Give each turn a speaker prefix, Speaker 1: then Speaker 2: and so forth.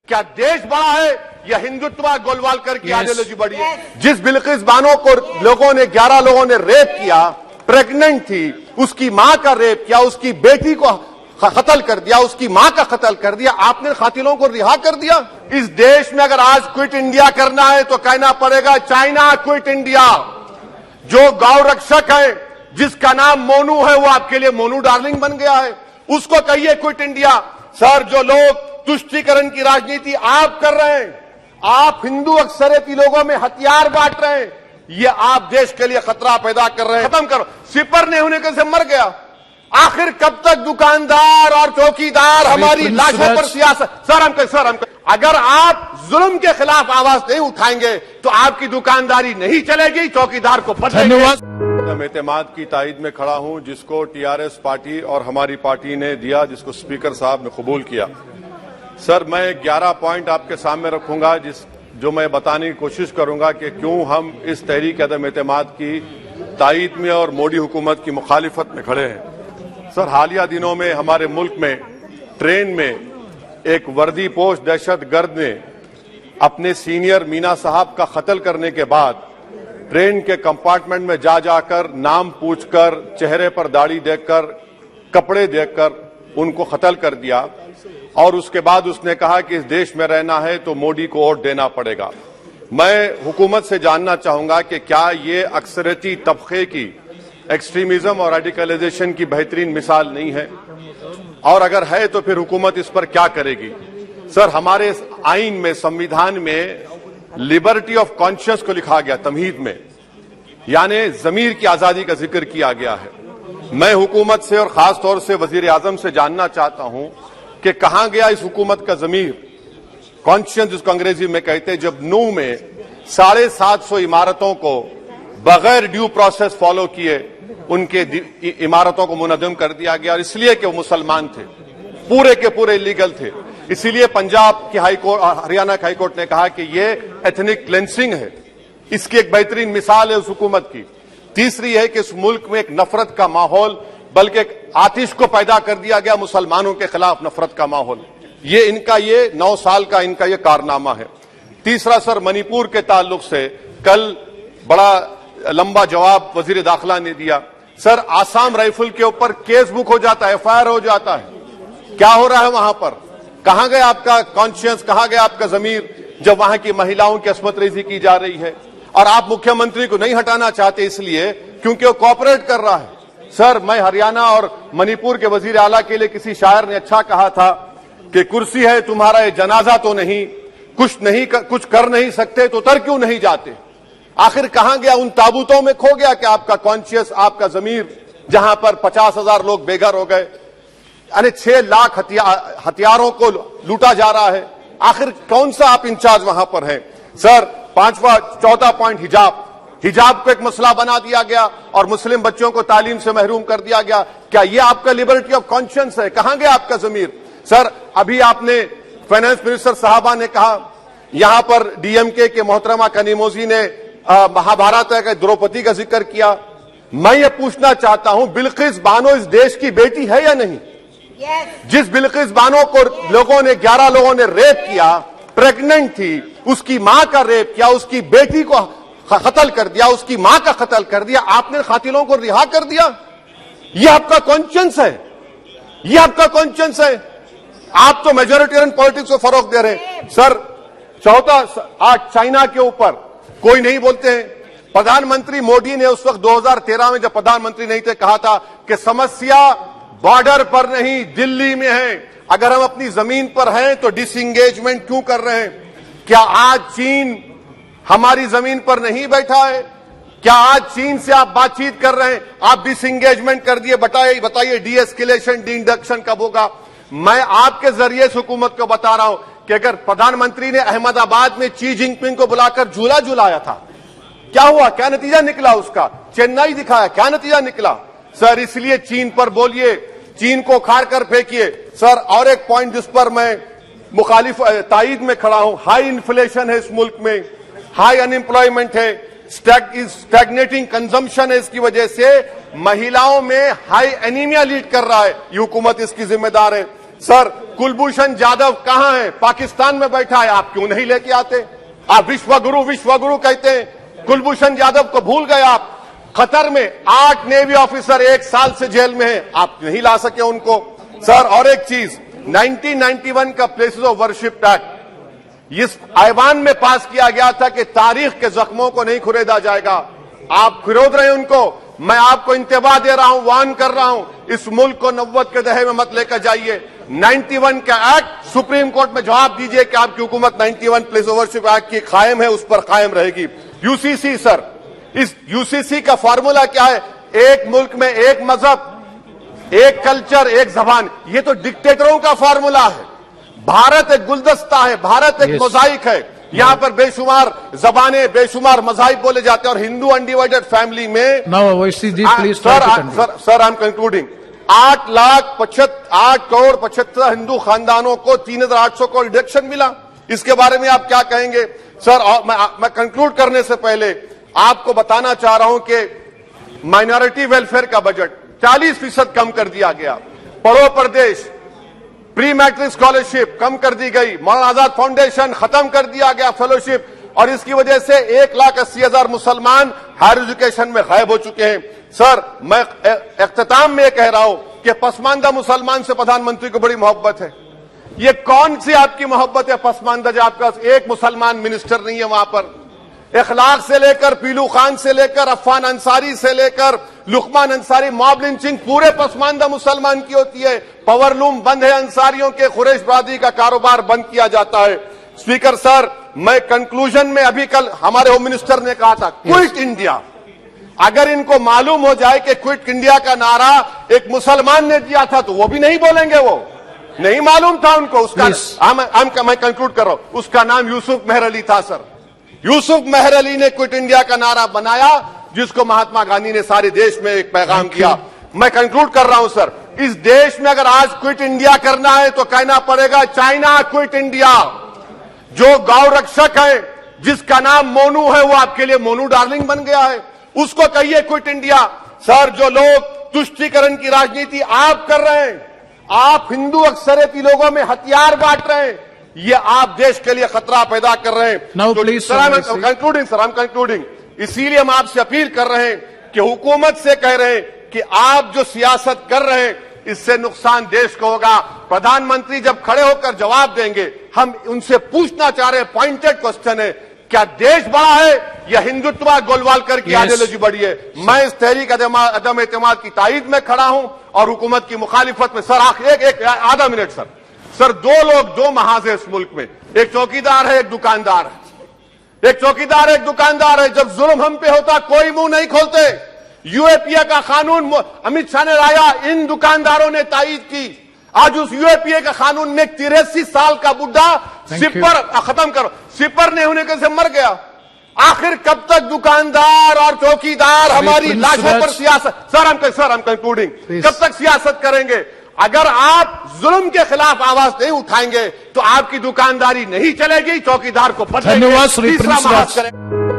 Speaker 1: क्या देश बड़ा है या हिंदुत्व गोलवालकर की आइडियोलॉजी बड़ी है? जिस बिल्किस बानो को लोगों ने 11 लोगों ने रेप किया, प्रेग्नेंट थी, उसकी मां का रेप किया, उसकी बेटी को कत्ल कर दिया, उसकी मां का कत्ल कर दिया, आपने कातिलों को रिहा कर दिया। इस देश में अगर आज क्विट इंडिया करना है तो कहना पड़ेगा चाइना क्विट इंडिया। जो गौ रक्षक है जिसका नाम मोनू है वो आपके लिए मोनू डार्लिंग बन गया है, उसको कहिए क्विट इंडिया। सर, जो लोग तुष्टीकरण की राजनीति आप कर रहे हैं, आप हिंदू अक्सरियती लोगों में हथियार बांट रहे हैं, ये आप देश के लिए खतरा पैदा कर रहे हैं। खत्म करो। सिपर नहीं होने से मर गया। आखिर कब तक दुकानदार और चौकीदार हमारी लाशों पर सियासत? सर, अगर आप जुल्म के खिलाफ आवाज नहीं उठाएंगे तो आपकी दुकानदारी नहीं चलेगी, चौकीदार को
Speaker 2: धन्यवाद।
Speaker 1: एतमाद की तायद में खड़ा हूं जिसको टीआरएस पार्टी और हमारी पार्टी ने दिया, जिसको स्पीकर साहब ने कबूल किया। सर, मैं 11 पॉइंट आपके सामने रखूंगा जो मैं बताने की कोशिश करूंगा कि क्यों हम इस तहरीक अदम एतमाद की तायद में और मोदी हुकूमत की मुखालिफत में खड़े हैं। सर, हालिया दिनों में हमारे मुल्क में ट्रेन में एक वर्दीपोश दहशतगर्द ने अपने सीनियर मीना साहब का कत्ल करने के बाद ट्रेन के कंपार्टमेंट में जाकर नाम पूछकर, चेहरे पर दाढ़ी देखकर, कपड़े देखकर उनको कत्ल कर दिया और उसके बाद उसने कहा कि इस देश में रहना है तो मोदी को वोट देना पड़ेगा। मैं हुकूमत से जानना चाहूंगा कि क्या ये अक्सरियती तबके की एक्सट्रीमिज्म और रेडिकलाइजेशन की बेहतरीन मिसाल नहीं है, और अगर है तो फिर हुकूमत इस पर क्या करेगी? सर, हमारे आइन में, संविधान में लिबर्टी ऑफ कॉन्शियस को लिखा गया, तमहीद में, यानी जमीर की आजादी का जिक्र किया गया है। मैं हुकूमत से और खास तौर से वजीर आजम से जानना चाहता हूं कि कहां गया इस हुकूमत का जमीर, कॉन्शियस जिसको अंग्रेजी में कहते हैं, जब नूह में 750 इमारतों को बगैर ड्यू प्रोसेस फॉलो किए उनके इमारतों को मुनज़्ज़म कर दिया गया, और इसलिए कि वो मुसलमान थे, पूरे के पूरे इलीगल थे। इसीलिए पंजाब की हाईकोर्ट और हरियाणा की हाईकोर्ट ने कहा कि ये एथनिक क्लेंसिंग है। इसकी एक बेहतरीन मिसाल है उस हुकूमत की। तीसरी है कि इस मुल्क में एक नफरत का माहौल, बल्कि एक आतिश को पैदा कर दिया गया, मुसलमानों के खिलाफ नफरत का माहौल। ये 9 साल का इनका ये कारनामा है। तीसरा सर, मणिपुर के ताल्लुक से कल बड़ा लंबा जवाब वजीर दाखिला ने दिया। सर, आसाम राइफल के ऊपर केस बुक हो जाता है, एफआईआर हो जाता है। क्या हो रहा है वहां पर? कहां गया आपका कॉन्शियस, कहां गया आपका जमीर जब वहां की महिलाओं की अस्मत रेजी की जा रही है? और आप मुख्यमंत्री को नहीं हटाना चाहते इसलिए क्योंकि वो कोऑपरेट कर रहा है। सर, मैं हरियाणा और मणिपुर के वजीर आला के लिए किसी शायर ने अच्छा कहा था कि कुर्सी है तुम्हारा ये जनाजा तो नहीं, कुछ कर नहीं सकते तो उतर क्यों नहीं जाते? आखिर कहां गया? उन ताबूतों में खो गया कि आपका कॉन्शियस, आपका जमीर, जहां पर 50,000 लोग बेघर हो गए, यानी 6 लाख हथियारों को लूटा जा रहा है। आखिर कौन सा आप इंचार्ज वहां पर हैं? सर, 4था पॉइंट, हिजाब को एक मसला बना दिया गया और मुस्लिम बच्चों को तालीम से महरूम कर दिया गया। क्या यह आपका लिबर्टी ऑफ कॉन्शियस है? कहां गया आपका जमीर? सर, अभी आपने फाइनेंस मिनिस्टर साहबा ने कहा, यहां पर डीएमके के मोहतरमा कनीमोजी ने महाभारत के द्रौपदी का जिक्र किया। मैं ये पूछना चाहता हूं, बिल्किस बानो इस देश की बेटी है या नहीं? जिस बिल्किस बानो को लोगों ने 11 लोगों ने रेप किया, प्रेग्नेंट थी, उसकी मां का रेप किया, उसकी बेटी को कत्ल कर दिया, उसकी मां का कत्ल कर दिया, आपने कातिलों को रिहा कर दिया। यह आपका कॉन्शियस है? यह आपका कॉन्शियस है? आप तो मेजोरिटेरियन पॉलिटिक्स को फरोग दे रहे हैं। सर, चौथा, आज चाइना के ऊपर कोई नहीं बोलते हैं। प्रधानमंत्री मोदी ने उस वक्त 2013 में जब प्रधानमंत्री नहीं थे कहा था कि समस्या बॉर्डर पर नहीं, दिल्ली में है। अगर हम अपनी जमीन पर हैं तो डिसएंगेजमेंट क्यों कर रहे हैं? क्या आज चीन हमारी जमीन पर नहीं बैठा है? क्या आज चीन से आप बातचीत कर रहे हैं? आप डिसएंगेजमेंट कर दिए। बताइए डी एस्केलेशन, डी इंडक्शन कब होगा? मैं आपके जरिए इस हुकूमत को बता रहा हूं कि अगर प्रधानमंत्री ने अहमदाबाद में शी जिनपिंग को बुलाकर झूला झुलाया था, क्या हुआ? क्या नतीजा निकला उसका? चेन्नई दिखाया, क्या नतीजा निकला? सर, इसलिए चीन पर बोलिए, चीन को उखाड़ कर फेंकिए। सर, और एक पॉइंट जिस पर मैं मुखालिफ तायद में खड़ा हूं, हाई इन्फ्लेशन है इस मुल्क में, हाई अनएम्प्लॉयमेंट है, स्टैग्नेटिंग कंजम्पशन है। इसकी वजह से महिलाओं में हाई एनीमिया लीड कर रहा है। ये हुकूमत इसकी जिम्मेदार है। सर कुलभूषण जाधव कहां है? पाकिस्तान में बैठा है, आप क्यों नहीं लेके आते? आप विश्वगुरु कहते हैं, कुलभूषण जाधव को भूल गए आप। कतर में 8 नेवी ऑफिसर 1 साल से जेल में हैं, आप नहीं ला सके उनको। सर और एक चीज, 1991 का प्लेसेस ऑफ वर्शिप एक्ट इस ऐवान में पास किया गया था कि तारीख के जख्मों को नहीं खुरेदा जाएगा। आप खुरोद रहे हैं उनको। मैं आपको इंतबाह दे रहा हूं, वार्न कर रहा हूं, इस मुल्क को 90 के दहे में मत लेकर जाइए। 91 का एक्ट सुप्रीम कोर्ट में जवाब दीजिए कि आपकी हुकूमत 91 प्लेस ऑफ वर्शिप एक्ट की कायम है, उस पर कायम रहेगी। यूसीसी सर, इस यूसीसी का फॉर्मूला क्या है? एक मुल्क में एक मजहब, एक कल्चर, एक जबान। ये तो डिक्टेटरों का फॉर्मूला है। भारत एक गुलदस्ता है, भारत एक मोजाइक है। यहाँ पर बेशुमार जबानें, बेशुमार मज़ाहिब बोले जाते हैं और हिंदू अनडिवाइडेड फैमिली में sir I am concluding 8 crore 75 Hindu खानदानों को 3,800 करोड़ डिडक्शन मिला। इसके बारे में आप क्या कहेंगे सर? और मैं कंक्लूड करने से पहले आपको बताना चाह रहा हूं कि माइनॉरिटी वेलफेयर का बजट 40% कम कर दिया गया। पढ़ो प्रदेश, प्री मैट्रिक स्कॉलरशिप कम कर दी गई, मौलाना आजाद फाउंडेशन खत्म कर दिया गया फेलोशिप, और इसकी वजह से 1,80,000 मुसलमान हायर एजुकेशन में गायब हो चुके हैं। सर मैं इख्तिताम में कह रहा हूं कि पसमानदा मुसलमान से प्रधानमंत्री को बड़ी मोहब्बत है। ये कौन सी आपकी मोहब्बत है पसमानदा, जो आपका एक मुसलमान मिनिस्टर नहीं है वहां पर? इखलाक से लेकर पीलू खान से लेकर अफान अंसारी से लेकर लुकमान अंसारी, मॉब लिंचिंग पूरे पसमानदा मुसलमान की होती है। पावरलूम बंद है अंसारियों के, कुरैश बरादरी का कारोबार बंद किया जाता है। स्पीकर सर, मैं कंक्लूजन में अभी कल हमारे होम मिनिस्टर ने कहा था क्विट इंडिया। अगर इनको मालूम हो जाए कि क्विट इंडिया का नारा एक मुसलमान ने दिया था तो वो भी नहीं बोलेंगे, वो नहीं मालूम था उनको। उसका मैं कंक्लूड कर रहा हूं, उसका नाम यूसुफ मेहर अली था सर। यूसुफ मेहर अली ने क्विट इंडिया का नारा बनाया, जिसको महात्मा गांधी ने सारे देश में एक पैगाम किया। मैं कंक्लूड कर रहा हूं सर, इस देश में अगर आज क्विट इंडिया करना है तो कहना पड़ेगा चाइना क्विट इंडिया। जो गौ रक्षक है, जिसका नाम मोनू है, वो आपके लिए मोनू डार्लिंग बन गया है, उसको कहिए क्विट इंडिया। सर जो लोग तुष्टीकरण की राजनीति आप कर रहे हैं, आप हिंदू अक्सरियती लोगों में हथियार बांट रहे हैं, ये आप देश के लिए खतरा पैदा कर रहे हैं। सर I'm कंक्लूडिंग, इसीलिए हम आपसे अपील कर रहे हैं कि हुकूमत से कह रहे हैं कि आप जो सियासत कर रहे हैं इससे नुकसान देश को होगा। प्रधानमंत्री जब खड़े होकर जवाब देंगे, हम उनसे पूछना चाह रहे हैं, पॉइंटेड क्वेश्चन है, क्या देश बड़ा है या हिंदुत्व गोलवालकर की आइडियोलॉजी बड़ी है? मैं इस तहरीक अदम एतमाद की तायद में खड़ा हूं और हुकूमत की मुखालिफत में। सर एक आधा मिनट सर, दो लोग, दो महाज है इस मुल्क में, एक चौकीदार है, एक दुकानदार है। एक चौकीदार है, एक दुकानदार है। जब जुल्म हम पे होता कोई मुंह नहीं खोलते। यूएपीए का कानून अमित शाह ने लाया, इन दुकानदारों ने तायद की। आज उस यूएपीए का कानून में 83 साल का बुढ़ा सिपर खत्म करो, सिपर नहीं होने से मर गया। आखिर कब तक दुकानदार और चौकीदार हमारी लाशों पर सियासत? सर हम कंक्लूडिंग, कब तक सियासत करेंगे? अगर आप जुल्म के खिलाफ आवाज नहीं उठाएंगे तो आपकी दुकानदारी नहीं चलेगी, चौकीदार को पता
Speaker 2: धन्यवाद।